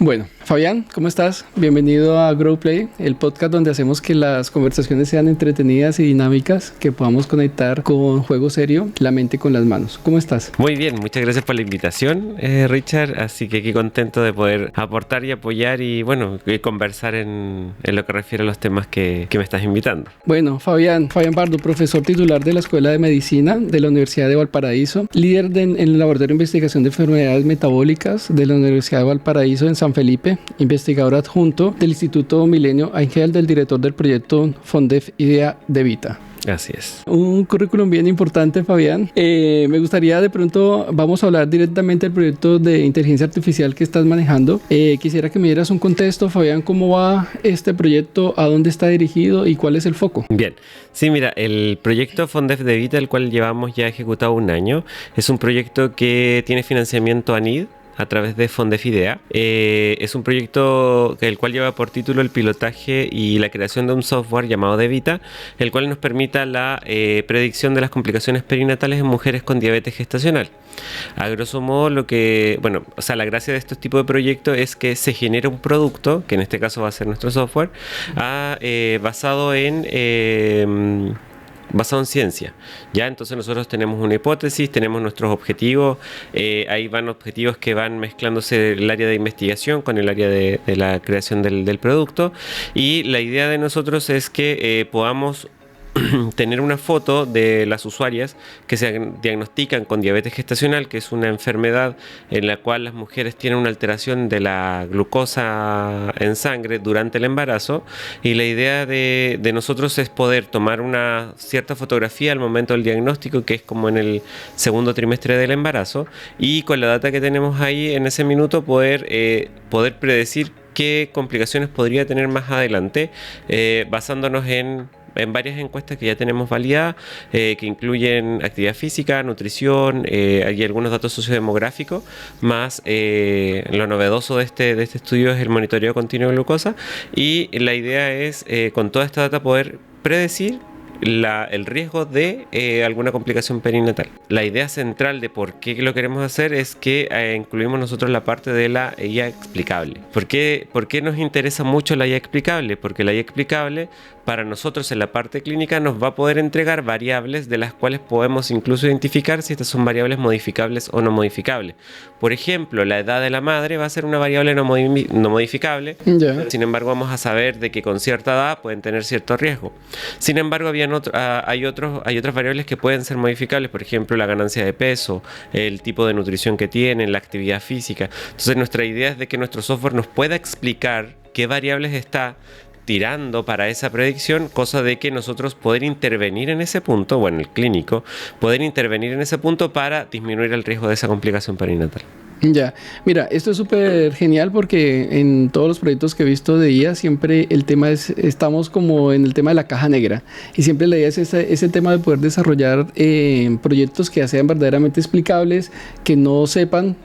Bueno, Fabián, ¿cómo estás? Bienvenido a GrowPlay, el podcast donde hacemos que las conversaciones sean entretenidas y dinámicas, que podamos conectar con juego serio, la mente con las manos. ¿Cómo estás? Muy bien, muchas gracias por la invitación, Richard. Así que aquí contento de poder aportar y apoyar y conversar en lo que refiere a los temas que me estás invitando. Bueno, Fabián Pardo, profesor titular de la Escuela de Medicina de la Universidad de Valparaíso, líder en el Laboratorio de Investigación de Enfermedades Metabólicas de la Universidad de Valparaíso en San Felipe, investigador adjunto del Instituto Milenio Ángel, del director del proyecto FONDEF IDEA de Vita. Así es. Un currículum bien importante, Fabián. Me gustaría vamos a hablar directamente del proyecto de inteligencia artificial que estás manejando. Quisiera que me dieras un contexto, Fabián, cómo va este proyecto, a dónde está dirigido y cuál es el foco. Bien, sí, mira, el proyecto FONDEF de Vita, el cual llevamos ya ejecutado un año, es un proyecto que tiene financiamiento ANID a través de FONDEF IDEA. Es un proyecto el cual lleva por título el pilotaje y la creación de un software llamado DeVita, el cual nos permita la predicción de las complicaciones perinatales en mujeres con diabetes gestacional. A grosso modo, la gracia de estos tipos de proyectos es que se genera un producto, que en este caso va a ser nuestro software, basado en ciencia. Ya, entonces nosotros tenemos una hipótesis, tenemos nuestros objetivos, ahí van objetivos que van mezclándose el área de investigación con el área de la creación del producto, y la idea de nosotros es que podamos tener una foto de las usuarias que se diagnostican con diabetes gestacional, que es una enfermedad en la cual las mujeres tienen una alteración de la glucosa en sangre durante el embarazo, y la idea de nosotros es poder tomar una cierta fotografía al momento del diagnóstico, que es como en el segundo trimestre del embarazo, y con la data que tenemos ahí en ese minuto poder predecir qué complicaciones podría tener más adelante, basándonos en varias encuestas que ya tenemos validadas, que incluyen actividad física, nutrición, y algunos datos sociodemográficos, más lo novedoso de este estudio es el monitoreo continuo de glucosa, y la idea es con toda esta data poder predecir el riesgo de alguna complicación perinatal. La idea central de por qué lo queremos hacer es que incluimos nosotros la parte de la IA explicable. ¿Por qué nos interesa mucho la IA explicable? Porque la IA explicable para nosotros en la parte clínica nos va a poder entregar variables de las cuales podemos incluso identificar si estas son variables modificables o no modificables. Por ejemplo, la edad de la madre va a ser una variable no modificable. Yeah. Sin embargo, vamos a saber de que con cierta edad pueden tener cierto riesgo. Sin embargo, hay otras variables que pueden ser modificables, por ejemplo, la ganancia de peso, el tipo de nutrición que tienen, la actividad física. Entonces, nuestra idea es de que nuestro software nos pueda explicar qué variables está tirando para esa predicción, cosa de que nosotros poder intervenir en ese punto, el clínico, poder intervenir en ese punto para disminuir el riesgo de esa complicación perinatal. Ya, mira, esto es súper genial porque en todos los proyectos que he visto de IA siempre el tema estamos como en el tema de la caja negra, y siempre la idea es ese tema de poder desarrollar proyectos que sean verdaderamente explicables, que no sepan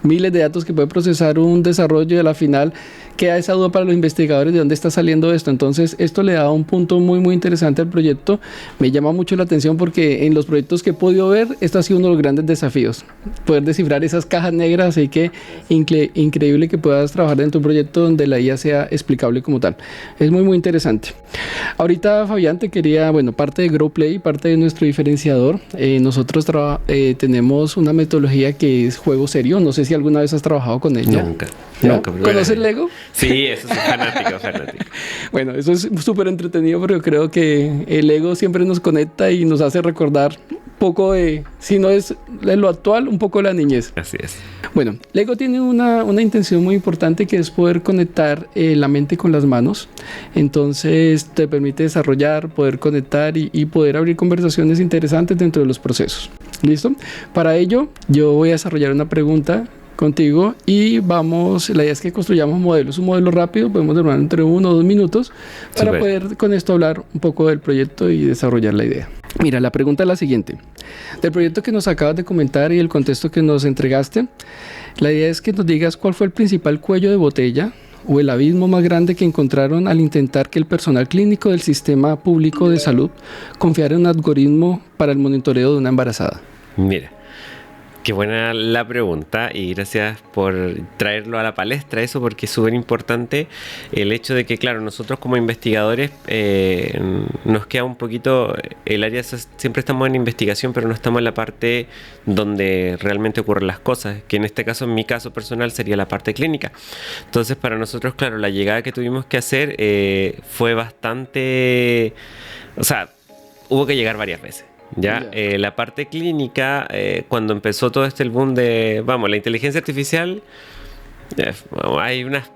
miles de datos que puede procesar un desarrollo, y a la final queda esa duda para los investigadores de dónde está saliendo esto. Entonces esto le da un punto muy muy interesante al proyecto. Me llama mucho la atención porque en los proyectos que he podido ver, esto ha sido uno de los grandes desafíos, poder descifrar esas cajas negras. Así que increíble que puedas trabajar dentro de un proyecto donde la IA sea explicable como tal. Es muy muy interesante. Ahorita, Fabián, te quería, parte de GrowPlay, parte de nuestro diferenciador, nosotros tenemos una metodología que es juego serio. No sé si alguna vez has trabajado con ella. Nunca. ¿Conoces Lego? Sí, eso es fanático. Bueno, eso es súper entretenido, pero yo creo que el Lego siempre nos conecta y nos hace recordar un poco de, si no es de lo actual, un poco de la niñez. Así es. Bueno, Lego tiene una intención muy importante, que es poder conectar la mente con las manos. Entonces te permite desarrollar, poder conectar y poder abrir conversaciones interesantes dentro de los procesos. ¿Listo? Para ello, yo voy a desarrollar una pregunta contigo y la idea es que construyamos modelos, un modelo rápido, podemos demorar entre 1 o 2 minutos para poder con esto hablar un poco del proyecto y desarrollar la idea. Mira, la pregunta es la siguiente: del proyecto que nos acabas de comentar y el contexto que nos entregaste, la idea es que nos digas cuál fue el principal cuello de botella o el abismo más grande que encontraron al intentar que el personal clínico del sistema público de salud confiara en un algoritmo para el monitoreo de una embarazada. Mira, Qué buena la pregunta y gracias por traerlo a la palestra eso porque es súper importante el hecho de que claro, nosotros como investigadores nos queda un poquito el área, siempre estamos en investigación pero no estamos en la parte donde realmente ocurren las cosas, que en este caso, en mi caso personal sería la parte clínica. Entonces para nosotros claro, la llegada que tuvimos que hacer fue bastante, o sea, hubo que llegar varias veces. Ya, la parte clínica, cuando empezó todo el boom de, vamos, la inteligencia artificial, hay unas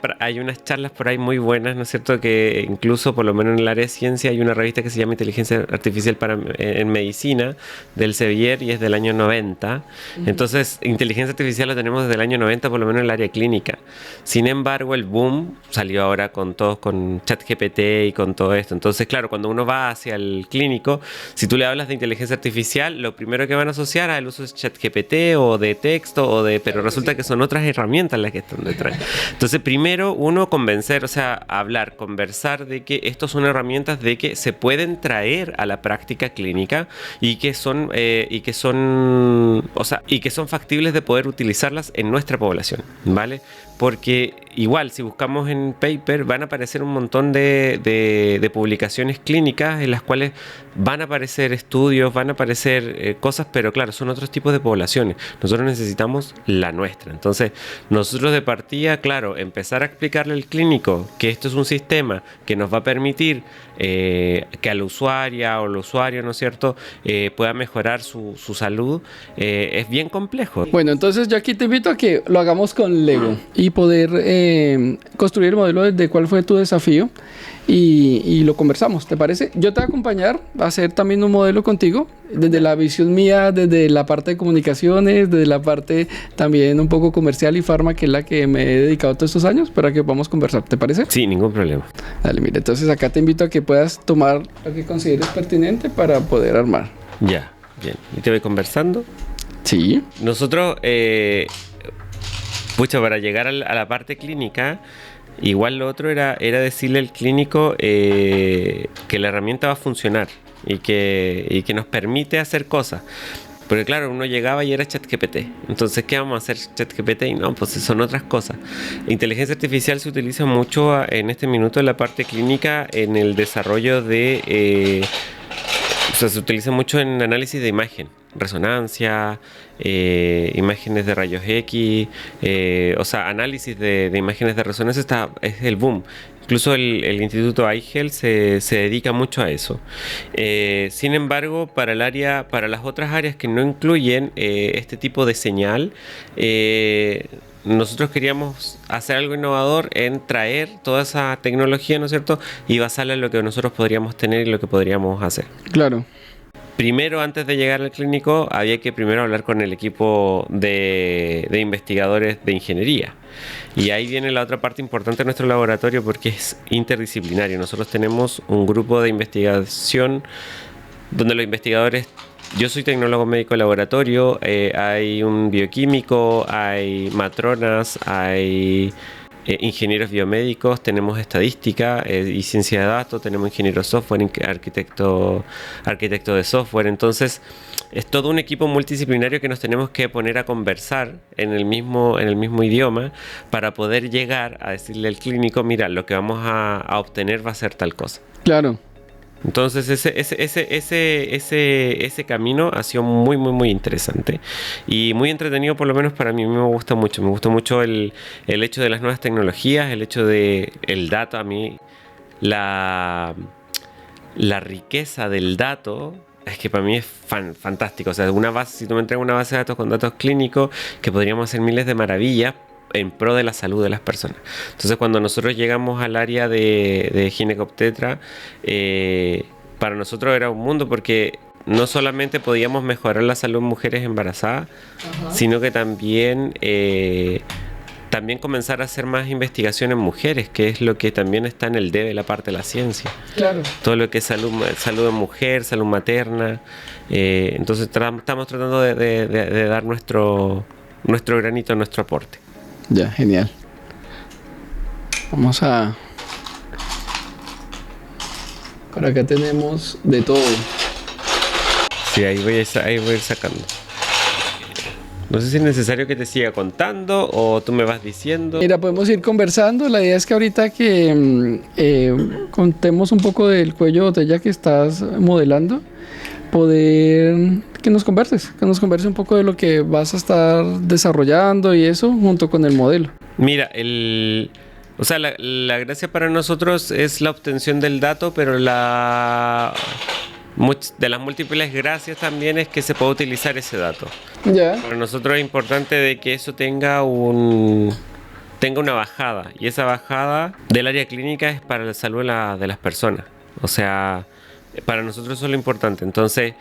charlas por ahí muy buenas, ¿no es cierto? Que incluso, por lo menos en el área de ciencia, hay una revista que se llama Inteligencia Artificial en Medicina, del Sevier, y es del año 90. Entonces, inteligencia artificial la tenemos desde el año 90, por lo menos en el área clínica. Sin embargo, el boom salió ahora con ChatGPT y con todo esto. Entonces, claro, cuando uno va hacia el clínico, si tú le hablas de inteligencia artificial, lo primero que van a asociar al uso es ChatGPT o de texto, pero resulta que son otras herramientas las que están detrás. Entonces, primero uno convencer, o sea, conversar de que estos son herramientas de que se pueden traer a la práctica clínica y que son factibles de poder utilizarlas en nuestra población, ¿vale? Porque igual, si buscamos en paper, van a aparecer un montón de publicaciones clínicas en las cuales van a aparecer estudios, van a aparecer cosas, pero claro, son otros tipos de poblaciones. Nosotros necesitamos la nuestra. Entonces, nosotros de partida, claro, empezar a explicarle al clínico que esto es un sistema que nos va a permitir que a la usuaria o el usuario, ¿no es cierto?, pueda mejorar su salud, es bien complejo. Bueno, entonces yo aquí te invito a que lo hagamos con Lego y poder construir el modelo de cuál fue tu desafío y lo conversamos, ¿te parece? Yo te voy a acompañar a hacer también un modelo contigo, desde la visión mía, desde la parte de comunicaciones, desde la parte también un poco comercial y farma, que es la que me he dedicado todos estos años, para que podamos conversar, ¿te parece? Sí, ningún problema. Dale, mira, entonces acá te invito a que puedas tomar lo que consideres pertinente para poder armar. Ya, bien. ¿Y te voy conversando? Sí. Nosotros, para llegar a la parte clínica, igual lo otro era decirle al clínico que la herramienta va a funcionar y que nos permite hacer cosas. Porque claro, uno llegaba y era ChatGPT. Entonces, ¿qué vamos a hacer ChatGPT? Y no, pues son otras cosas. Inteligencia artificial se utiliza mucho en este minuto en la parte clínica en el desarrollo se utiliza mucho en análisis de imagen, resonancia, imágenes de rayos X, análisis de imágenes de resonancia es el boom. Incluso el Instituto Eichel se dedica mucho a eso. Sin embargo, para las otras áreas que no incluyen este tipo de señal, nosotros queríamos hacer algo innovador en traer toda esa tecnología, ¿no es cierto?, y basarla en lo que nosotros podríamos tener y lo que podríamos hacer. Claro. Primero, antes de llegar al clínico, había que primero hablar con el equipo de investigadores de ingeniería. Y ahí viene la otra parte importante de nuestro laboratorio porque es interdisciplinario. Nosotros tenemos un grupo de investigación donde los investigadores... Yo soy tecnólogo médico de laboratorio, hay un bioquímico, hay matronas, hay ingenieros biomédicos, tenemos estadística y ciencia de datos, tenemos ingeniero software, arquitecto de software. Entonces es todo un equipo multidisciplinario que nos tenemos que poner a conversar en el mismo idioma para poder llegar a decirle al clínico, mira, lo que vamos a obtener va a ser tal cosa. Claro. Entonces ese camino ha sido muy, muy, muy interesante y muy entretenido, por lo menos para mí. Me gusta mucho. Me gustó mucho el hecho de las nuevas tecnologías, el hecho de el dato. A mí la riqueza del dato es que para mí es fantástico. O sea, si tú me entregas una base de datos con datos clínicos, que podríamos hacer miles de maravillas en pro de la salud de las personas. Entonces, cuando nosotros llegamos al área de ginecobstetra, para nosotros era un mundo porque no solamente podíamos mejorar la salud en mujeres embarazadas, sino que también comenzar a hacer más investigación en mujeres, que es lo que también está en el de la parte de la ciencia. Claro. Todo lo que es salud de mujer, salud materna. Entonces, estamos tratando de dar nuestro granito, nuestro aporte. Ya, genial. Vamos a... Por acá tenemos de todo. Sí, ahí voy a ir sacando. No sé si es necesario que te siga contando o tú me vas diciendo. Mira, podemos ir conversando. La idea es que ahorita que contemos un poco del cuello de botella que estás modelando, poder que nos converses un poco de lo que vas a estar desarrollando y eso junto con el modelo. Mira, o sea, la gracia para nosotros es la obtención del dato, pero de las múltiples gracias también es que se pueda utilizar ese dato. Ya. Para nosotros es importante de que eso tenga una bajada, y esa bajada del área clínica es para la salud de las personas. O sea, para nosotros eso es lo importante. Entonces,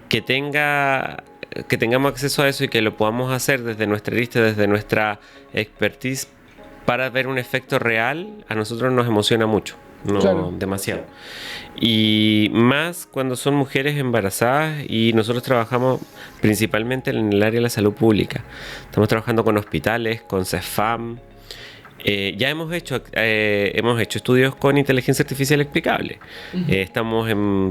que tengamos acceso a eso y que lo podamos hacer desde nuestra lista, desde nuestra expertise, para ver un efecto real, a nosotros nos emociona mucho, no Claro. demasiado. Y más cuando son mujeres embarazadas, y nosotros trabajamos principalmente en el área de la salud pública. Estamos trabajando con hospitales, con CEFAM. Ya hemos hecho estudios con inteligencia artificial explicable. Estamos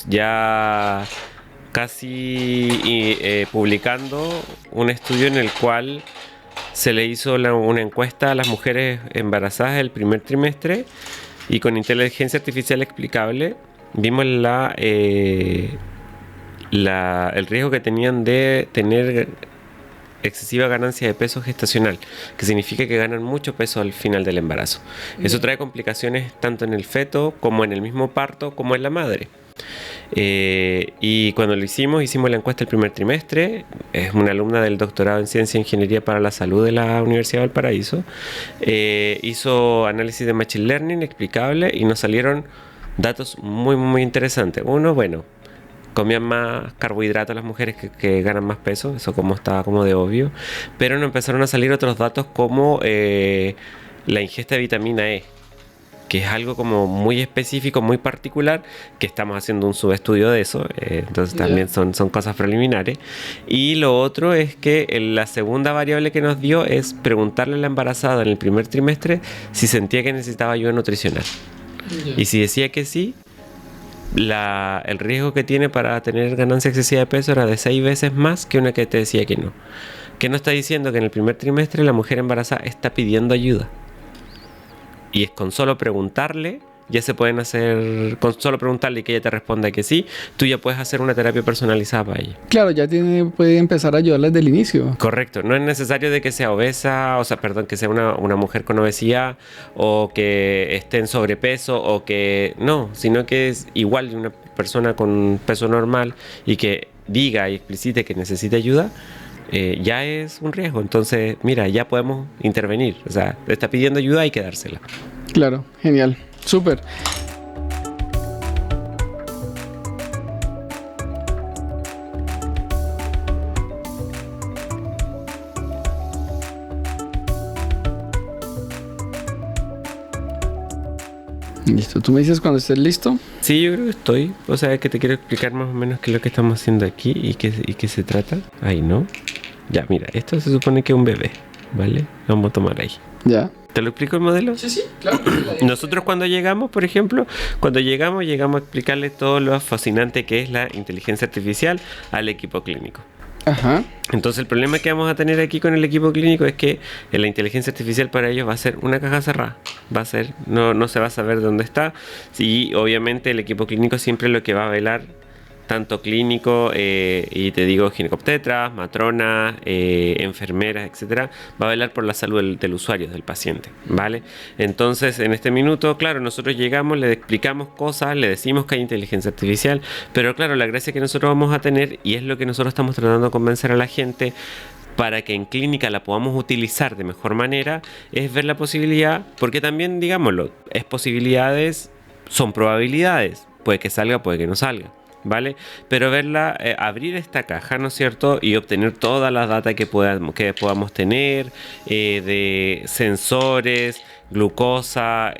ya casi publicando un estudio en el cual se le hizo una encuesta a las mujeres embarazadas el primer trimestre, y con inteligencia artificial explicable vimos el riesgo que tenían de tener excesiva ganancia de peso gestacional, que significa que ganan mucho peso al final del embarazo. Eso trae complicaciones tanto en el feto como en el mismo parto como en la madre. Y cuando lo hicimos la encuesta el primer trimestre. Es una alumna del doctorado en Ciencia e Ingeniería para la Salud de la Universidad de Valparaíso. Hizo análisis de Machine Learning explicable y nos salieron datos muy, muy interesantes. Uno, bueno, comían más carbohidratos las mujeres que ganan más peso, eso como estaba como de obvio, pero nos empezaron a salir otros datos como la ingesta de vitamina E, que es algo como muy específico, muy particular, que estamos haciendo un subestudio de eso, entonces también son cosas preliminares. Y lo otro es que la segunda variable que nos dio es preguntarle a la embarazada en el primer trimestre si sentía que necesitaba ayuda nutricional. Y si decía que sí, el riesgo que tiene para tener ganancia excesiva de peso era de 6 veces más que una que te decía que no. Que no está diciendo que en el primer trimestre la mujer embarazada está pidiendo ayuda. Y es con solo preguntarle, ya se pueden hacer, con solo preguntarle y que ella te responda que sí, tú ya puedes hacer una terapia personalizada para ella. Claro, ya puede empezar a ayudarla desde el inicio. Correcto, no es necesario de que sea obesa, que sea una mujer con obesidad, o que esté en sobrepeso, o que no, sino que es igual de una persona con peso normal y que diga y explicite que necesita ayuda. Ya es un riesgo. Entonces, mira, ya podemos intervenir. O sea, le está pidiendo ayuda, hay que dársela. Claro, genial, súper. Listo, tú me dices cuando estés listo. Sí, yo creo que estoy. O sea, es que te quiero explicar más o menos qué es lo que estamos haciendo aquí y qué se trata. Ahí, ¿no? Ya, mira, esto se supone que es un bebé, ¿vale? Lo vamos a tomar ahí. Ya. ¿Te lo explico el modelo? Sí, claro. Nosotros cuando llegamos, por ejemplo, llegamos a explicarle todo lo fascinante que es la inteligencia artificial al equipo clínico. Ajá. Entonces el problema que vamos a tener aquí con el equipo clínico es que la inteligencia artificial para ellos va a ser una caja cerrada. No se va a saber dónde está. Y obviamente el equipo clínico siempre lo que va a velar, tanto clínico, y te digo ginecobstetras, matronas, enfermeras, etcétera, va a velar por la salud del usuario, del paciente, ¿vale? Entonces, en este minuto, claro, nosotros llegamos, le explicamos cosas, le decimos que hay inteligencia artificial, pero claro, la gracia que nosotros vamos a tener, y es lo que nosotros estamos tratando de convencer a la gente, para que en clínica la podamos utilizar de mejor manera, es ver la posibilidad, porque también, digámoslo, es posibilidades, son probabilidades, puede que salga, puede que no salga, ¿vale? Pero verla, abrir esta caja, ¿no es cierto? Y obtener toda la data que podamos tener, de sensores, glucosa,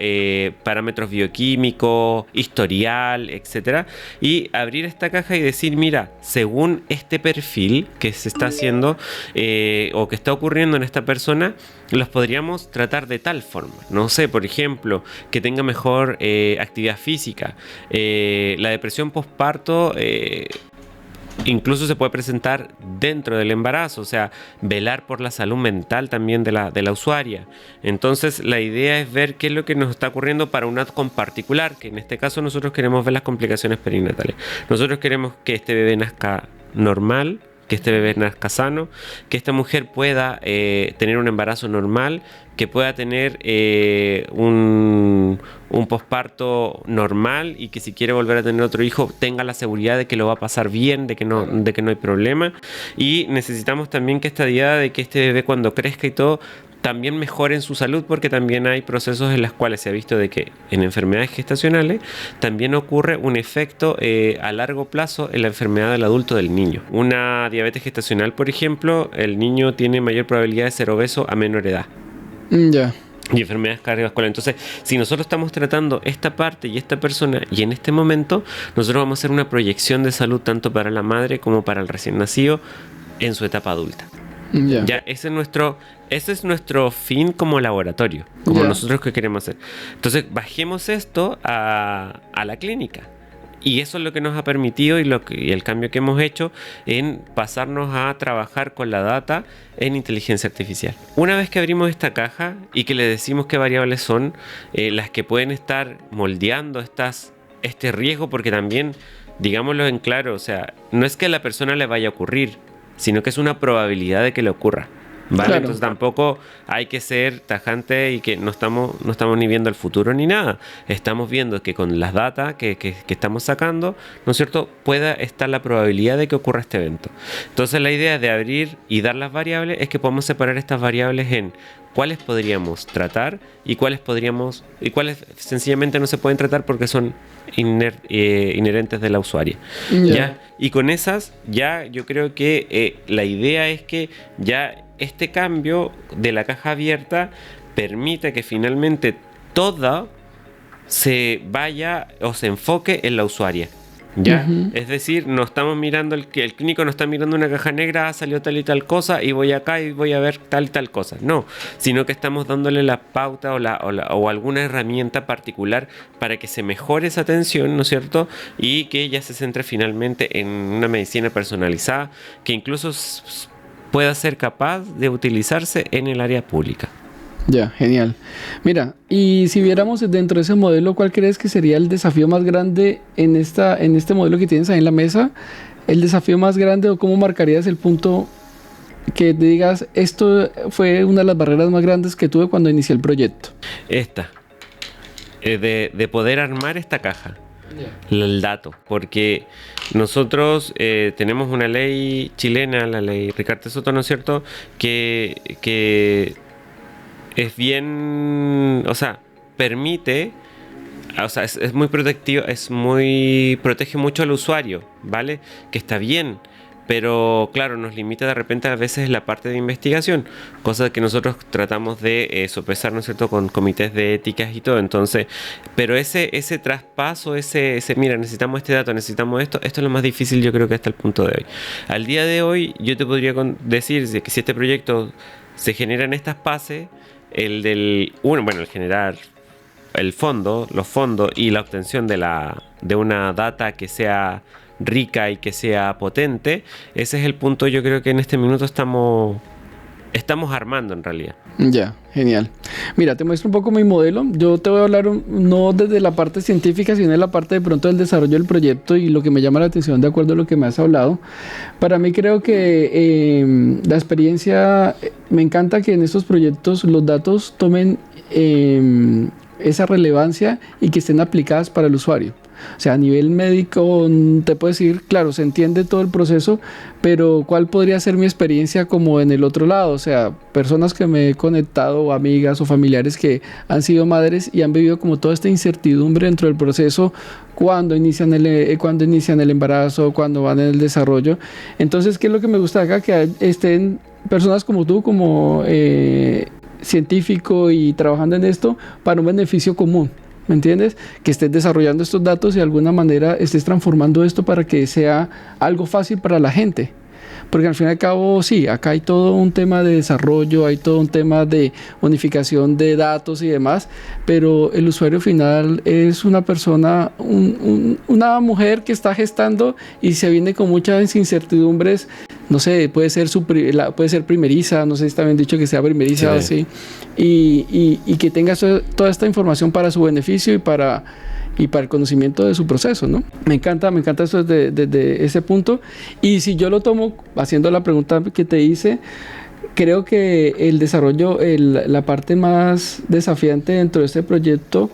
parámetros bioquímicos, historial, etcétera, y abrir esta caja y decir, mira, según este perfil que se está haciendo, o que está ocurriendo en esta persona, los podríamos tratar de tal forma, no sé, por ejemplo, que tenga mejor actividad física, la depresión postparto, incluso se puede presentar dentro del embarazo, o sea, velar por la salud mental también de la usuaria. Entonces, la idea es ver qué es lo que nos está ocurriendo para un outcome particular, que en este caso nosotros queremos ver las complicaciones perinatales. Nosotros queremos que este bebé nazca normal, que este bebé nazca sano, que esta mujer pueda tener un embarazo normal, que pueda tener un posparto normal y que si quiere volver a tener otro hijo tenga la seguridad de que lo va a pasar bien, de que no hay problema. Y necesitamos también que esta idea de que este bebé cuando crezca y todo también mejoren su salud, porque también hay procesos en los cuales se ha visto de que en enfermedades gestacionales también ocurre un efecto a largo plazo en la enfermedad del adulto del niño. Una diabetes gestacional, por ejemplo, el niño tiene mayor probabilidad de ser obeso a menor edad. Ya. Y enfermedades cardiovasculares. Entonces, si nosotros estamos tratando esta parte y esta persona, y en este momento, nosotros vamos a hacer una proyección de salud tanto para la madre como para el recién nacido en su etapa adulta. Ya, ese es nuestro fin como laboratorio, como nosotros que queremos hacer. Entonces, bajemos esto a la clínica. Y eso es lo que nos ha permitido y el cambio que hemos hecho en pasarnos a trabajar con la data en inteligencia artificial. Una vez que abrimos esta caja y que le decimos qué variables son las que pueden estar moldeando este riesgo, porque también, digámoslo en claro, o sea, no es que a la persona le vaya a ocurrir, sino que es una probabilidad de que le ocurra. ¿Vale? Claro. Entonces tampoco hay que ser tajante y que no estamos ni viendo el futuro ni nada. Estamos viendo que con las datas que estamos sacando, ¿no es cierto?, pueda estar la probabilidad de que ocurra este evento. Entonces la idea de abrir y dar las variables es que podamos separar estas variables en cuáles podríamos tratar y cuáles sencillamente no se pueden tratar porque son inherentes de la usuaria. ¿Ya? Y con esas, ya yo creo que la idea es que ya este cambio de la caja abierta permite que finalmente todo se vaya o se enfoque en la usuaria. ¿Ya? Es decir, no estamos mirando el clínico no está mirando una caja negra, salió tal y tal cosa y voy acá y voy a ver tal y tal cosa. No, sino que estamos dándole la pauta o alguna herramienta particular para que se mejore esa atención, ¿no es cierto? Y que ya se centre finalmente en una medicina personalizada que incluso pueda ser capaz de utilizarse en el área pública. Ya, genial. Mira, y si viéramos dentro de ese modelo, ¿cuál crees que sería el desafío más grande en este modelo que tienes ahí en la mesa? ¿El desafío más grande o cómo marcarías el punto que te digas, esto fue una de las barreras más grandes que tuve cuando inicié el proyecto? De poder armar esta caja. El dato, porque nosotros tenemos una ley chilena, la ley Ricardo Soto, ¿no es cierto?, que es bien, o sea, permite, o sea, es muy protectivo, protege mucho al usuario, ¿vale? Que está bien, pero claro, nos limita de repente a veces la parte de investigación, cosa que nosotros tratamos de sopesar, ¿no es cierto?, con comités de éticas y todo. Entonces, pero ese traspaso, mira, necesitamos este dato, necesitamos esto es lo más difícil, yo creo que hasta el punto de hoy. Al día de hoy, yo te podría decir que si este proyecto se genera en estas fases, el generar los fondos y la obtención de una data que sea rica y que sea potente, ese es el punto, yo creo que en este minuto estamos armando en realidad. Ya, genial. Mira, te muestro un poco mi modelo. Yo te voy a hablar no desde la parte científica, sino de la parte de pronto del desarrollo del proyecto y lo que me llama la atención de acuerdo a lo que me has hablado. Para mí creo que la experiencia, me encanta que en estos proyectos los datos tomen esa relevancia y que estén aplicadas para el usuario. O sea, a nivel médico te puedo decir, claro, se entiende todo el proceso, pero ¿cuál podría ser mi experiencia como en el otro lado? O sea, personas que me he conectado, amigas o familiares que han sido madres y han vivido como toda esta incertidumbre dentro del proceso cuando inician el embarazo, cuando van en el desarrollo. Entonces, ¿qué es lo que me gusta acá? Que estén personas como tú, como científico y trabajando en esto para un beneficio común. ¿Me entiendes? Que estés desarrollando estos datos y de alguna manera estés transformando esto para que sea algo fácil para la gente. Porque al fin y al cabo, sí, acá hay todo un tema de desarrollo, hay todo un tema de unificación de datos y demás, pero el usuario final es una persona, una mujer que está gestando y se viene con muchas incertidumbres. No sé, puede ser, puede ser primeriza, no sé si está bien dicho que sea primeriza o así, y que tenga toda esta información para su beneficio y para el conocimiento de su proceso, ¿no? Me encanta eso desde ese punto. Y si yo lo tomo, haciendo la pregunta que te hice, creo que el desarrollo, la parte más desafiante dentro de este proyecto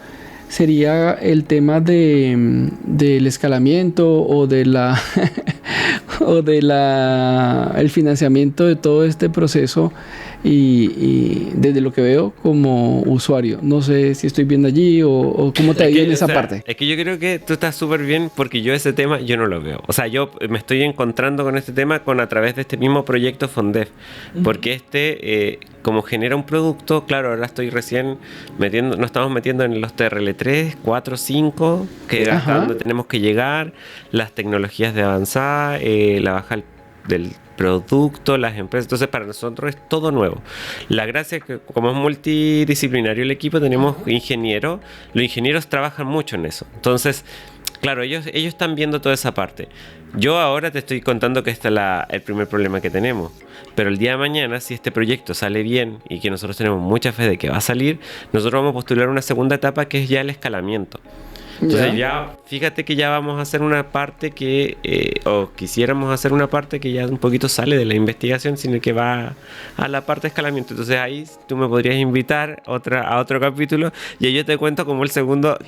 sería el tema del escalamiento o de la el financiamiento de todo este proceso y desde lo que veo como usuario. No sé si estoy bien allí o cómo te ha ido en esa parte. Es que yo creo que tú estás súper bien porque yo ese tema yo no lo veo. O sea, yo me estoy encontrando con este tema a través de este mismo proyecto Fondef. Porque como genera un producto, claro, ahora estoy recién nos estamos metiendo en los TRL3, 4, 5, que hasta donde tenemos que llegar, las tecnologías de avanzada, la baja del producto, las empresas. Entonces para nosotros es todo nuevo. La gracia es que como es multidisciplinario el equipo, tenemos ingenieros. Los ingenieros trabajan mucho en eso. Entonces, claro, ellos están viendo toda esa parte. Yo ahora te estoy contando que este es el primer problema que tenemos. Pero el día de mañana, si este proyecto sale bien y que nosotros tenemos mucha fe de que va a salir, nosotros vamos a postular una segunda etapa que es ya el escalamiento. Entonces ya, fíjate que ya vamos a hacer una parte o quisiéramos hacer una parte que ya un poquito sale de la investigación, sino que va a la parte de escalamiento. Entonces ahí tú me podrías invitar a otro capítulo y ahí yo te cuento como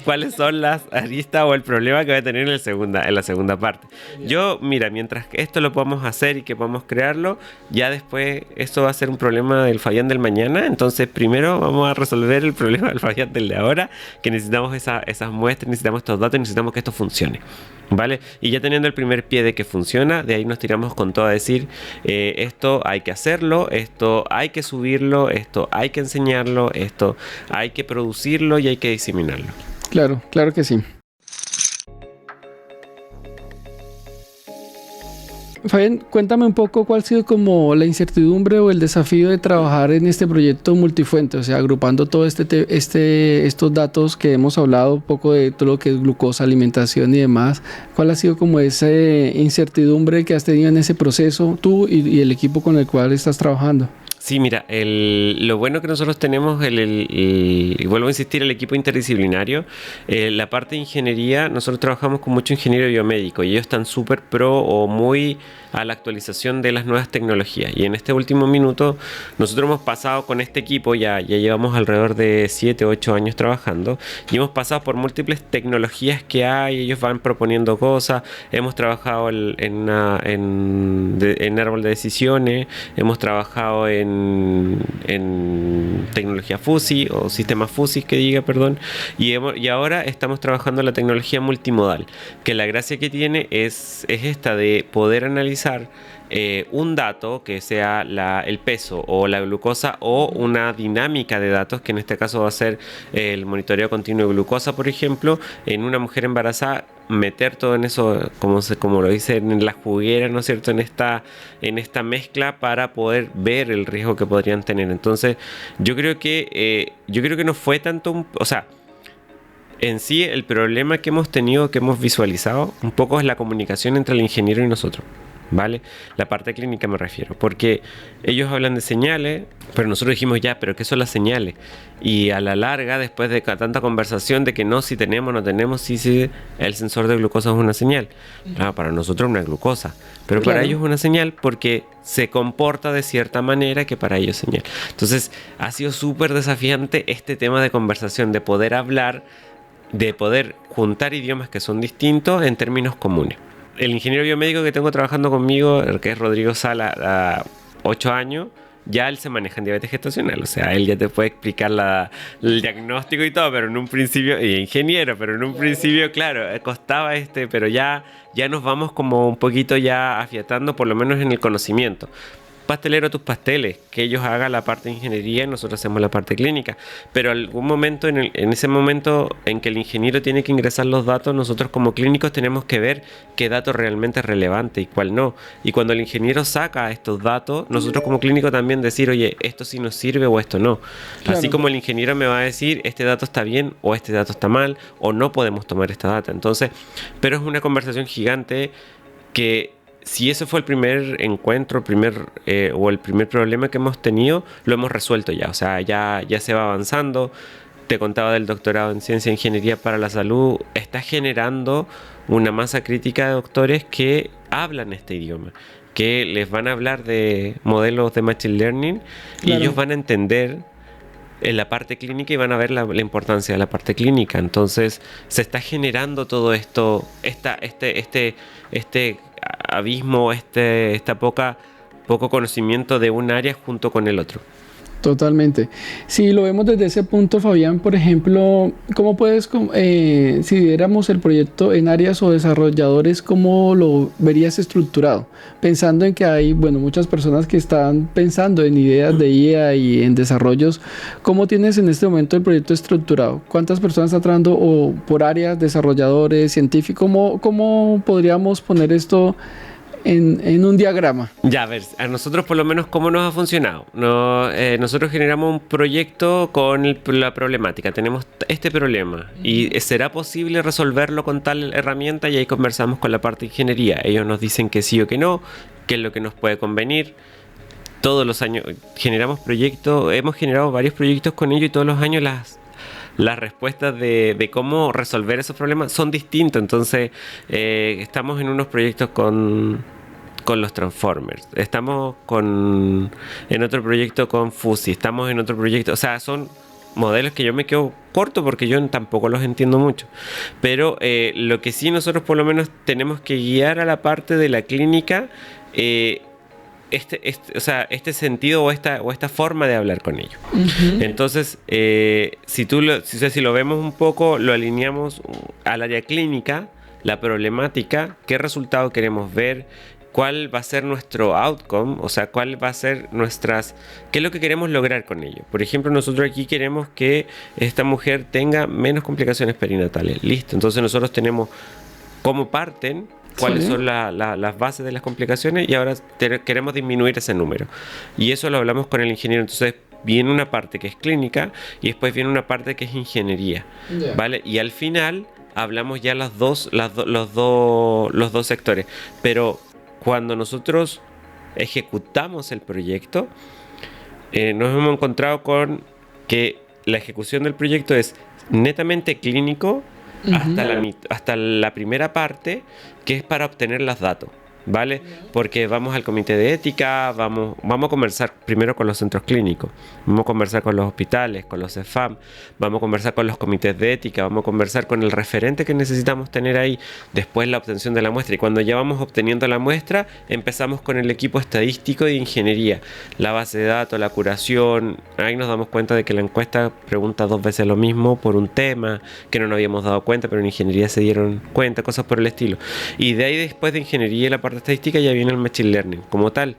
cuáles son las aristas o el problema que va a tener en la segunda parte. Yo, mira, mientras que esto lo podamos hacer y que podamos crearlo, ya después esto va a ser un problema del Fabián del mañana. Entonces primero vamos a resolver el problema del Fabián del de ahora, que necesitamos esas muestras, necesitamos estos datos, necesitamos que esto funcione, ¿vale? Y ya teniendo el primer pie de que funciona, de ahí nos tiramos con todo a decir, esto hay que hacerlo, esto hay que subirlo, esto hay que enseñarlo, esto hay que producirlo y hay que diseminarlo. Claro, claro que sí. Fabián, cuéntame un poco cuál ha sido como la incertidumbre o el desafío de trabajar en este proyecto multifuente, o sea, agrupando todo estos datos que hemos hablado, un poco de todo lo que es glucosa, alimentación y demás. ¿Cuál ha sido como esa incertidumbre que has tenido en ese proceso tú y el equipo con el cual estás trabajando? Sí, mira, lo bueno que nosotros tenemos, y vuelvo a insistir, el equipo interdisciplinario, la parte de ingeniería, nosotros trabajamos con mucho ingeniero biomédico y ellos están súper pro o muy a la actualización de las nuevas tecnologías. Y en este último minuto, nosotros hemos pasado con este equipo, ya llevamos alrededor de 7 o 8 años trabajando, y hemos pasado por múltiples tecnologías que hay, ellos van proponiendo cosas, hemos trabajado en árbol de decisiones, hemos trabajado en tecnología FUSI o sistema FUSI que diga, perdón, y ahora estamos trabajando en la tecnología multimodal, que la gracia que tiene es esta de poder analizar un dato que sea el peso o la glucosa o una dinámica de datos, que en este caso va a ser el monitoreo continuo de glucosa, por ejemplo, en una mujer embarazada, meter todo en eso, como lo dice en la juguera, ¿no es cierto?, en esta mezcla para poder ver el riesgo que podrían tener. Entonces, yo creo que no fue tanto o sea, en sí el problema que hemos tenido, que hemos visualizado, un poco es la comunicación entre el ingeniero y nosotros, ¿vale? La parte clínica me refiero, porque ellos hablan de señales, pero nosotros dijimos ya, pero ¿qué son las señales? Y a la larga, después de tanta conversación de que no, si tenemos, no tenemos, sí, el sensor de glucosa es una señal. Claro, para nosotros es una glucosa, pero claro, para ellos es una señal porque se comporta de cierta manera que para ellos es señal. Entonces, ha sido súper desafiante este tema de conversación, de poder hablar, de poder juntar idiomas que son distintos en términos comunes. El ingeniero biomédico que tengo trabajando conmigo, que es Rodrigo Sala, a 8 años, ya él se maneja en diabetes gestacional, o sea, él ya te puede explicar el diagnóstico y todo, pero en un principio, y ingeniero, pero en un principio, claro, costaba pero ya nos vamos como un poquito ya afiatando, por lo menos en el conocimiento. pastelero tus pasteles, que ellos hagan la parte de ingeniería y nosotros hacemos la parte clínica. Pero algún momento, en ese momento en que el ingeniero tiene que ingresar los datos, nosotros como clínicos tenemos que ver qué dato realmente es relevante y cuál no. Y cuando el ingeniero saca estos datos, nosotros como clínico también decir, oye, esto sí nos sirve o esto no. Claro. Así como el ingeniero me va a decir, este dato está bien o este dato está mal, o no podemos tomar esta data. Entonces, pero es una conversación gigante que, si ese fue el primer encuentro, o el primer problema que hemos tenido, lo hemos resuelto ya. O sea, ya se va avanzando. Te contaba del doctorado en Ciencia e Ingeniería para la Salud. Está generando una masa crítica de doctores que hablan este idioma, que les van a hablar de modelos de Machine Learning, Claro. y ellos van a entender en la parte clínica y van a ver la importancia de la parte clínica. Entonces se está generando todo esto, este abismo, poco conocimiento de un área junto con el otro. Totalmente. Si lo vemos desde ese punto, Fabián, por ejemplo, ¿cómo puedes, si diéramos el proyecto en áreas o desarrolladores, cómo lo verías estructurado? Pensando en que hay, bueno, muchas personas que están pensando en ideas de IA y en desarrollos, ¿cómo tienes en este momento el proyecto estructurado? ¿Cuántas personas están trabajando o por áreas, desarrolladores, científicos? ¿Cómo podríamos poner esto en un diagrama? Ya, a ver, a nosotros por lo menos cómo nos ha funcionado. Nosotros generamos un proyecto con la problemática. Tenemos este problema y ¿será posible resolverlo con tal herramienta? Y ahí conversamos con la parte de ingeniería. Ellos nos dicen que sí o que no, qué es lo que nos puede convenir. Todos los años generamos proyectos, hemos generado varios proyectos con ellos y todos los años las respuestas de cómo resolver esos problemas son distintas. Entonces, estamos en unos proyectos con los Transformers, estamos en otro proyecto con Fusi, estamos en otro proyecto, o sea, son modelos que yo me quedo corto porque yo tampoco los entiendo mucho, pero lo que sí nosotros por lo menos tenemos que guiar a la parte de la clínica, este sentido o esta forma de hablar con ellos. Uh-huh. Entonces, si lo vemos un poco, lo alineamos al área clínica, la problemática, qué resultado queremos ver, cuál va a ser nuestro outcome, o sea, cuál va a ser qué es lo que queremos lograr con ello. Por ejemplo, nosotros aquí queremos que esta mujer tenga menos complicaciones perinatales. Listo, entonces nosotros tenemos cómo parten, cuáles son las bases de las complicaciones, y ahora queremos disminuir ese número. Y eso lo hablamos con el ingeniero. Entonces viene una parte que es clínica y después viene una parte que es ingeniería, ¿vale? Y al final hablamos ya los dos sectores. Pero cuando nosotros ejecutamos el proyecto, nos hemos encontrado con que la ejecución del proyecto es netamente clínico, uh-huh, hasta la primera parte, que es para obtener los datos, ¿vale? Porque vamos al comité de ética, vamos a conversar primero con los centros clínicos, vamos a conversar con los hospitales, con los CEFAM, vamos a conversar con los comités de ética, vamos a conversar con el referente que necesitamos tener ahí, después la obtención de la muestra, y cuando ya vamos obteniendo la muestra, empezamos con el equipo estadístico de ingeniería, la base de datos, la curación. Ahí nos damos cuenta de que la encuesta pregunta 2 veces lo mismo por un tema que no nos habíamos dado cuenta, pero en ingeniería se dieron cuenta, cosas por el estilo. Y de ahí, después de ingeniería y la parte estadística, ya viene el Machine Learning como tal.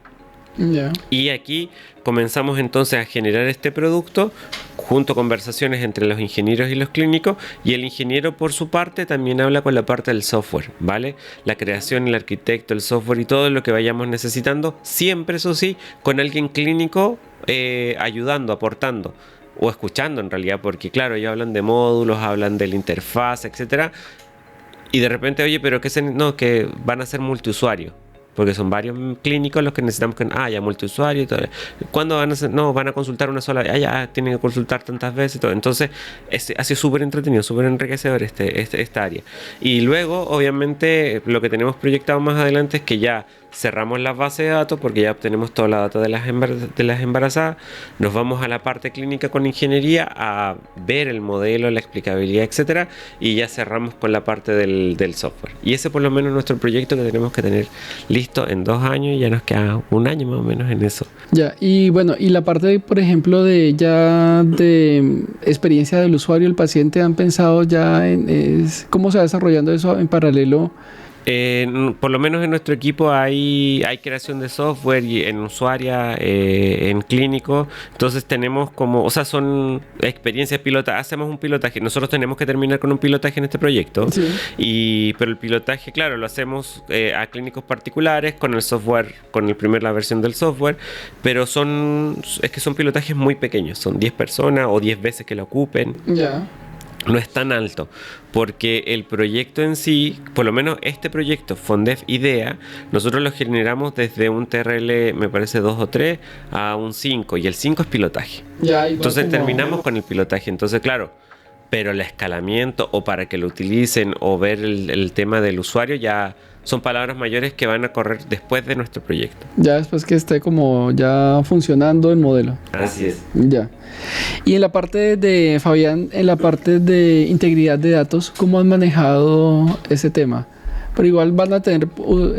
Yeah. Y aquí comenzamos entonces a generar este producto junto a conversaciones entre los ingenieros y los clínicos, y el ingeniero por su parte también habla con la parte del software, ¿vale? La creación, el arquitecto, el software y todo lo que vayamos necesitando, siempre, eso sí, con alguien clínico ayudando, aportando o escuchando en realidad, porque claro, ellos hablan de módulos, hablan de la interfaz, etcétera, y de repente, oye, pero que van a ser multiusuarios, porque son varios clínicos los que necesitamos ya multiusuario y todo. ¿Cuándo van a hacer? No, van a consultar una sola vez. Ya tienen que consultar tantas veces y todo. Entonces, ha sido súper entretenido, súper enriquecedor esta área. Y luego, obviamente, lo que tenemos proyectado más adelante es que ya cerramos la base de datos, porque ya obtenemos toda la data de las embarazadas. Nos vamos a la parte clínica con ingeniería a ver el modelo, la explicabilidad, etcétera, y ya cerramos con la parte del software. Y ese por lo menos es nuestro proyecto que tenemos que tener listo en 2 años, y ya nos queda 1 año más o menos en eso. Ya, y bueno, y la parte, por ejemplo, de experiencia del usuario, el paciente, ¿han pensado ya en cómo se va desarrollando eso en paralelo Por lo menos en nuestro equipo hay creación de software y en Usuaria, en clínico. Entonces tenemos como, o sea, son experiencias pilotaje. Hacemos un pilotaje. Nosotros tenemos que terminar con un pilotaje en este proyecto. Sí. Pero el pilotaje, claro, lo hacemos a clínicos particulares con el software, con la versión del software. Pero es que son pilotajes muy pequeños. Son 10 personas o 10 veces que lo ocupen. Ya. No es tan alto, porque el proyecto en sí, por lo menos este proyecto, Fondef IDEA, nosotros lo generamos desde un TRL, me parece 2 o 3, a un 5, y el 5 es pilotaje. Ya, entonces terminamos con el pilotaje, entonces claro, pero el escalamiento o para que lo utilicen o ver el tema del usuario ya son palabras mayores que van a correr después de nuestro proyecto. Ya después que esté como ya funcionando el modelo. Así es. Ya. Y en la parte de, Fabián, en la parte de integridad de datos, ¿cómo han manejado ese tema? Pero igual van a tener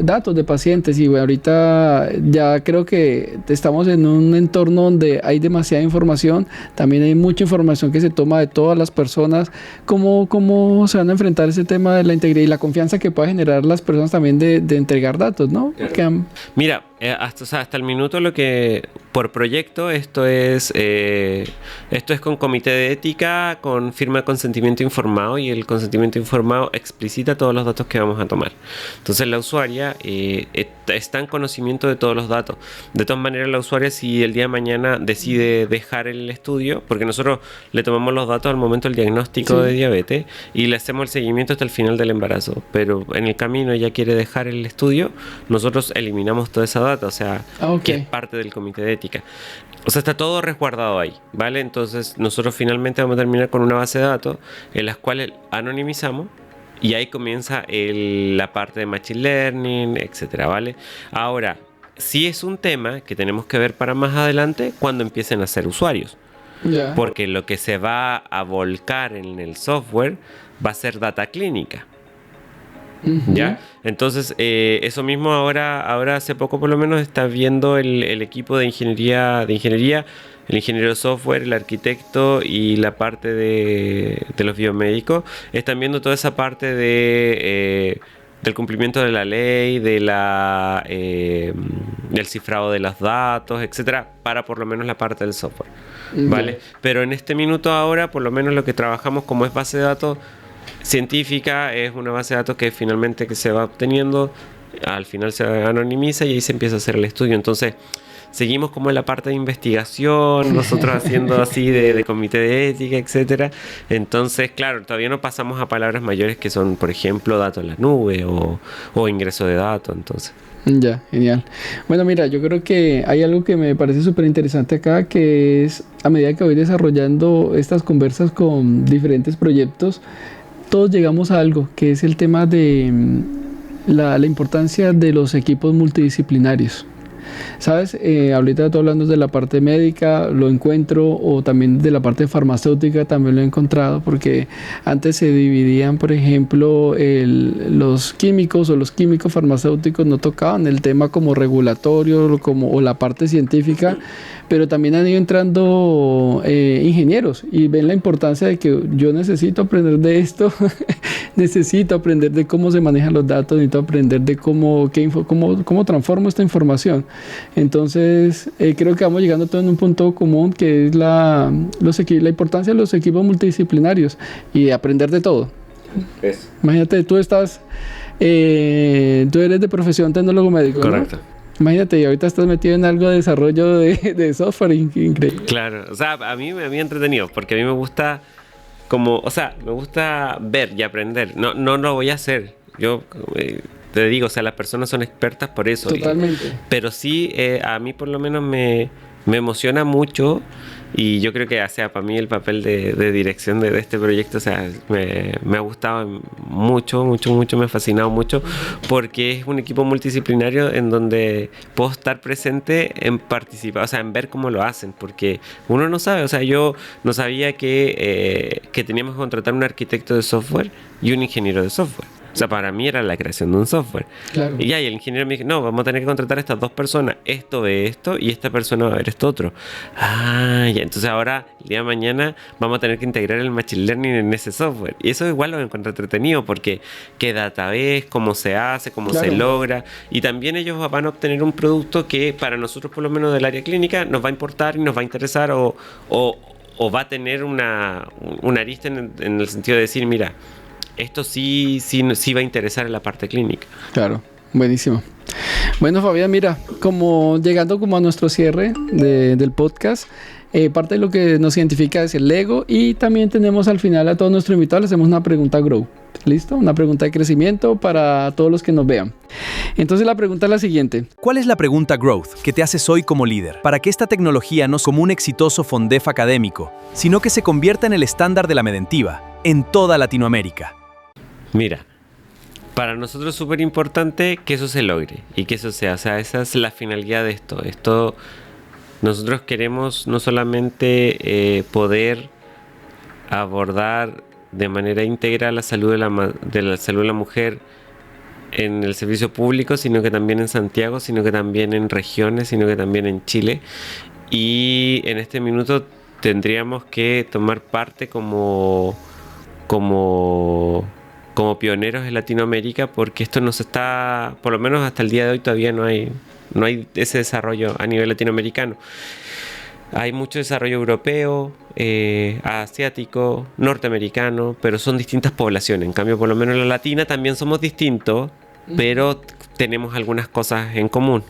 datos de pacientes y bueno, ahorita ya creo que estamos en un entorno donde hay demasiada información, también hay mucha información que se toma de todas las personas. ¿Cómo se van a enfrentar ese tema de la integridad y la confianza que pueda generar las personas también de entregar datos, ¿no? Claro. Mira, hasta el minuto lo que por proyecto esto es con comité de ética, con firma de consentimiento informado, y el consentimiento informado explicita todos los datos que vamos a tomar. Entonces la usuaria está en conocimiento de todos los datos. De todas maneras, la usuaria, si el día de mañana decide dejar el estudio, porque nosotros le tomamos los datos al momento del diagnóstico de diabetes y le hacemos el seguimiento hasta el final del embarazo, pero en el camino ella quiere dejar el estudio, nosotros eliminamos toda esa data, o sea, que es parte del comité de ética. O sea, está todo resguardado ahí, ¿vale? Entonces nosotros finalmente vamos a terminar con una base de datos en las cuales anonimizamos, y ahí comienza la parte de Machine Learning, etcétera, ¿vale? Ahora, sí es un tema que tenemos que ver para más adelante cuando empiecen a ser usuarios. Yeah. Porque lo que se va a volcar en el software va a ser data clínica. ¿Ya? Entonces, eso mismo ahora hace poco por lo menos está viendo el equipo de ingeniería, el ingeniero de software, el arquitecto y la parte de los biomédicos. Están viendo toda esa parte del cumplimiento de la ley, del cifrado de los datos, etcétera, para por lo menos la parte del software, ¿vale? Pero en este minuto ahora, por lo menos lo que trabajamos como es base de datos científica, es una base de datos que finalmente que se va obteniendo, al final se anonimiza y ahí se empieza a hacer el estudio. Entonces seguimos como en la parte de investigación, nosotros haciendo así de comité de ética, etcétera. Entonces, claro, todavía no pasamos a palabras mayores que son, por ejemplo, datos en la nube o ingreso de datos. Entonces, ya, genial. Bueno, mira, yo creo que hay algo que me parece súper interesante acá, que es a medida que voy desarrollando estas conversas con diferentes proyectos, todos llegamos a algo, que es el tema de la importancia de los equipos multidisciplinarios. ¿Sabes? Ahorita estoy hablando de la parte médica, lo encuentro, o también de la parte farmacéutica también lo he encontrado, porque antes se dividían, por ejemplo, los químicos o los químicos farmacéuticos no tocaban el tema como regulatorio o la parte científica, pero también han ido entrando ingenieros y ven la importancia de que yo necesito aprender de esto, necesito aprender de cómo se manejan los datos, necesito aprender de cómo transformo esta información. Entonces, creo que vamos llegando todo en un punto común, que es la importancia de los equipos multidisciplinarios y de aprender de todo. Eso. Imagínate, tú eres de profesión tecnólogo médico, correcto, ¿no? Imagínate, y ahorita estás metido en algo de desarrollo de software increíble. Claro, o sea, a mí me había entretenido, porque a mí me gusta me gusta ver y aprender. No lo voy a hacer. Yo te digo, o sea, las personas son expertas por eso. Totalmente. Pero sí, a mí por lo menos me emociona mucho, y yo creo que, o sea, para mí el papel de dirección de este proyecto, o sea, me ha gustado mucho, me ha fascinado mucho, porque es un equipo multidisciplinario en donde puedo estar presente en participar, o sea, en ver cómo lo hacen, porque uno no sabe, o sea, yo no sabía que teníamos que contratar un arquitecto de software y un ingeniero de software. O sea, para mí era la creación de un software. Claro. Y el ingeniero me dijo, no, vamos a tener que contratar a estas dos personas. Esto ve esto y esta persona va a ver esto otro. Ah, ya. Entonces ahora, el día de mañana, vamos a tener que integrar el Machine Learning en ese software. Y eso igual lo encuentro entretenido porque qué data ves, cómo se hace, cómo se logra. Y también ellos van a obtener un producto que para nosotros, por lo menos del área clínica, nos va a importar y nos va a interesar o va a tener una arista en el sentido de decir, mira, esto sí va a interesar en la parte clínica. Claro, buenísimo. Bueno, Fabián, mira, como llegando como a nuestro cierre del podcast, parte de lo que nos identifica es el ego y también tenemos al final a todos nuestros invitados, les hacemos una pregunta Grow. ¿Listo? Una pregunta de crecimiento para todos los que nos vean. Entonces la pregunta es la siguiente. ¿Cuál es la pregunta Growth que te haces hoy como líder para que esta tecnología no sea como un exitoso FONDEF académico, sino que se convierta en el estándar de la medentiva en toda Latinoamérica? Mira, para nosotros es súper importante que eso se logre y que eso sea, o sea, esa es la finalidad de esto. Nosotros queremos no solamente poder abordar de manera íntegra la salud de la salud de la mujer en el servicio público, sino que también en Santiago, sino que también en regiones, sino que también en Chile. Y en este minuto tendríamos que tomar parte como pioneros en Latinoamérica, porque esto nos está, por lo menos hasta el día de hoy, todavía no hay ese desarrollo a nivel latinoamericano. Hay mucho desarrollo europeo, asiático, norteamericano, pero son distintas poblaciones. En cambio, por lo menos en la latina también somos distintos, pero tenemos algunas cosas en común.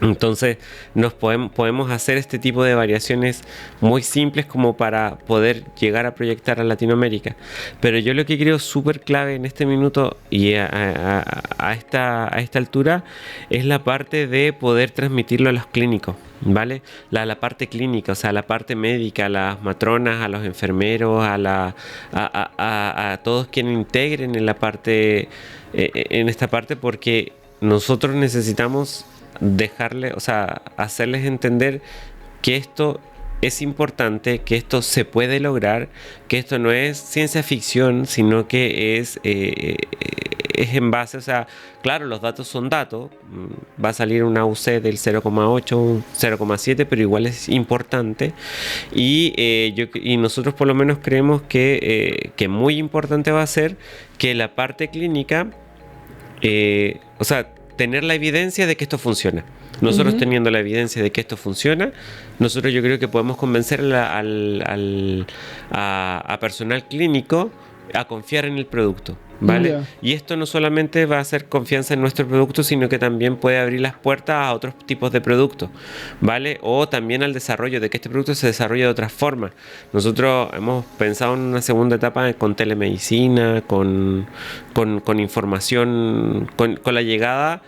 Entonces podemos hacer este tipo de variaciones muy simples como para poder llegar a proyectar a Latinoamérica. Pero yo lo que creo súper clave en este minuto y a esta altura es la parte de poder transmitirlo a los clínicos, ¿vale? La parte clínica, o sea, la parte médica, a las matronas, a los enfermeros, a todos quienes integren en la parte, en esta parte, porque nosotros necesitamos hacerles entender que esto es importante, que esto se puede lograr, que esto no es ciencia ficción, sino que es en base, o sea, claro, los datos son datos, va a salir una UC del 0,8, un 0,7, pero igual es importante y nosotros por lo menos creemos que muy importante va a ser que la parte clínica, tener la evidencia de que esto funciona. Nosotros teniendo la evidencia de que esto funciona, nosotros yo creo que podemos convencer a personal clínico a confiar en el producto, ¿vale? Yeah. Y esto no solamente va a hacer confianza en nuestro producto, sino que también puede abrir las puertas a otros tipos de productos, ¿vale? O también al desarrollo, de que este producto se desarrolle de otras formas. Nosotros hemos pensado en una segunda etapa con telemedicina, con información, con la llegada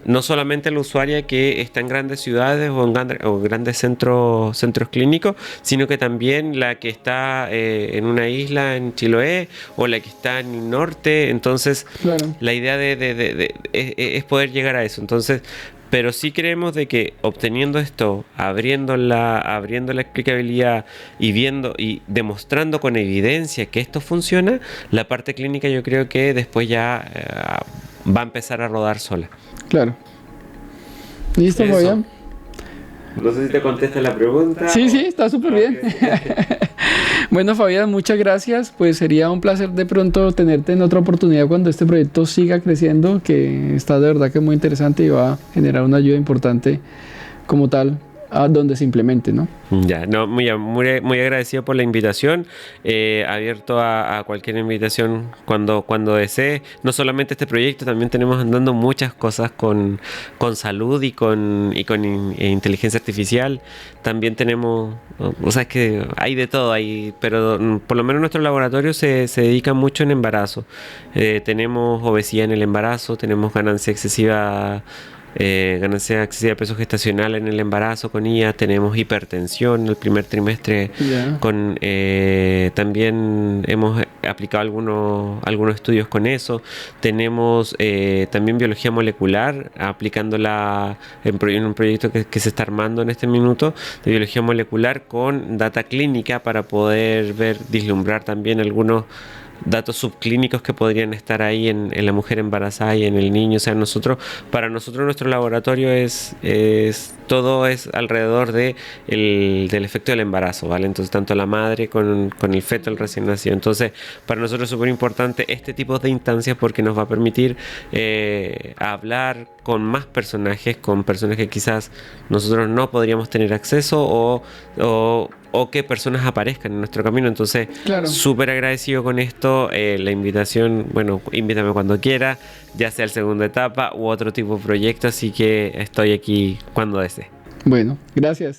no solamente la usuaria que está en grandes ciudades o en grandes centros clínicos, sino que también la que está en una isla en Chiloé o la que está en el norte. Entonces, claro, la idea es poder llegar a eso. Entonces, pero sí creemos de que obteniendo esto, abriendo la explicabilidad y viendo y demostrando con evidencia que esto funciona, la parte clínica yo creo que después ya va a empezar a rodar sola. Claro. ¿Listo, Fabián? No sé si te contesta la pregunta. Sí, está súper bien. Bueno, Fabián, muchas gracias. Pues sería un placer de pronto tenerte en otra oportunidad cuando este proyecto siga creciendo, que está de verdad que muy interesante y va a generar una ayuda importante como tal a donde se implemente, ¿no? Ya, no, muy agradecido por la invitación, abierto a cualquier invitación cuando desee. No solamente este proyecto, también tenemos andando muchas cosas con salud y con inteligencia artificial. También tenemos, o sea, es que hay de todo ahí, pero por lo menos nuestro laboratorio se dedica mucho en embarazo. Tenemos obesidad en el embarazo, tenemos ganancia excesiva de peso gestacional en el embarazo con IA, tenemos hipertensión en el primer trimestre, también hemos aplicado algunos estudios con eso. Tenemos también biología molecular, aplicándola en un proyecto que se está armando en este minuto de biología molecular con data clínica para poder vislumbrar también algunos datos subclínicos que podrían estar ahí en la mujer embarazada y en el niño. O sea, para nosotros nuestro laboratorio todo es alrededor del efecto del embarazo, ¿vale? Entonces, tanto la madre con el feto, el recién nacido. Entonces, para nosotros es súper importante este tipo de instancias porque nos va a permitir hablar con más personajes, con personas que quizás nosotros no podríamos tener acceso o que personas aparezcan en nuestro camino. Entonces, Claro. súper agradecido con esto. La invitación, bueno, invítame cuando quiera, ya sea el segunda etapa u otro tipo de proyecto, así que estoy aquí cuando desee. Bueno, gracias.